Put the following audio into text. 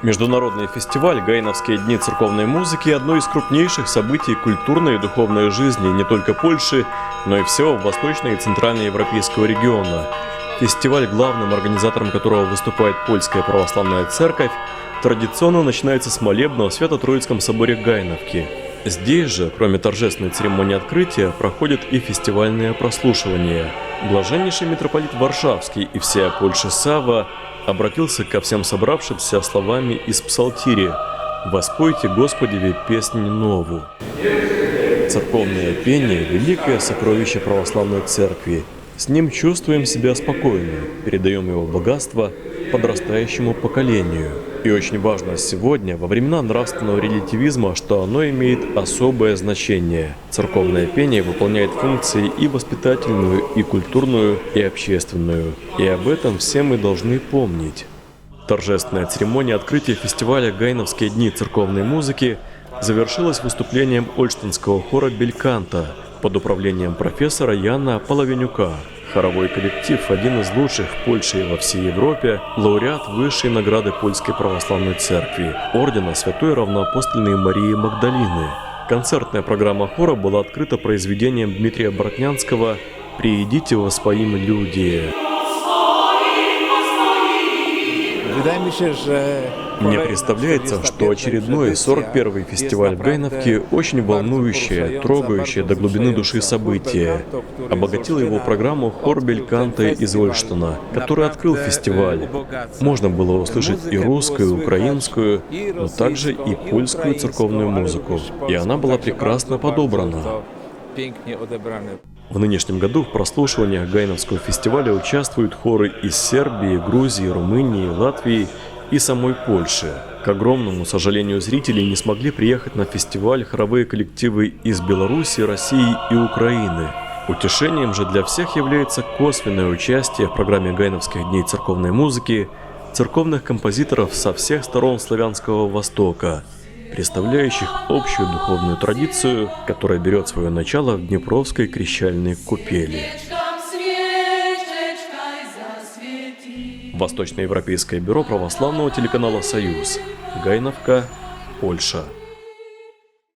Международный фестиваль «Гайновские дни церковной музыки» – одно из крупнейших событий культурной и духовной жизни не только Польши, но и всего восточно- и центральноевропейского региона. Фестиваль, главным организатором которого выступает Польская православная церковь, традиционно начинается с молебна в Свято-Троицком соборе Гайновки. Здесь же, кроме торжественной церемонии открытия, проходят и фестивальные прослушивания. Блаженнейший митрополит Варшавский и всея Польши Савва обратился ко всем собравшимся словами из псалтири: «Воспойте Господеве песнь нову». Церковное пение – великое сокровище православной церкви. С ним чувствуем себя спокойно, передаем его богатство подрастающему поколению. И очень важно сегодня, во времена нравственного релятивизма, что оно имеет особое значение. Церковное пение выполняет функции и воспитательную, и культурную, и общественную. И об этом все мы должны помнить. Торжественная церемония открытия фестиваля «Гайновские дни церковной музыки» завершилась выступлением Ольштинского хора «Бельканта» под управлением профессора Яна Половенюка. Хоровой коллектив – один из лучших в Польше и во всей Европе, лауреат высшей награды Польской православной церкви – ордена Святой Равноапостольной Марии Магдалины. Концертная программа хора была открыта произведением Дмитрия Бортнянского «Приидите воспоим люди». Мне представляется, что очередной 41-й фестиваль в Гайновке очень волнующее, трогающее до глубины души событие. Обогатила его программу хор Бельканта из Ольштина, который открыл фестиваль. Можно было услышать и русскую, и украинскую, но также и польскую церковную музыку. И она была прекрасно подобрана. В нынешнем году в прослушиваниях Гайновского фестиваля участвуют хоры из Сербии, Грузии, Румынии, Латвии и самой Польши. К огромному сожалению, зрители не смогли приехать на фестиваль хоровые коллективы из Беларуси, России и Украины. Утешением же для всех является косвенное участие в программе Гайновских дней церковной музыки церковных композиторов со всех сторон славянского Востока, представляющих общую духовную традицию, которая берет свое начало в Днепровской крещальной купели. Восточноевропейское бюро православного телеканала «Союз», Гайновка, Польша.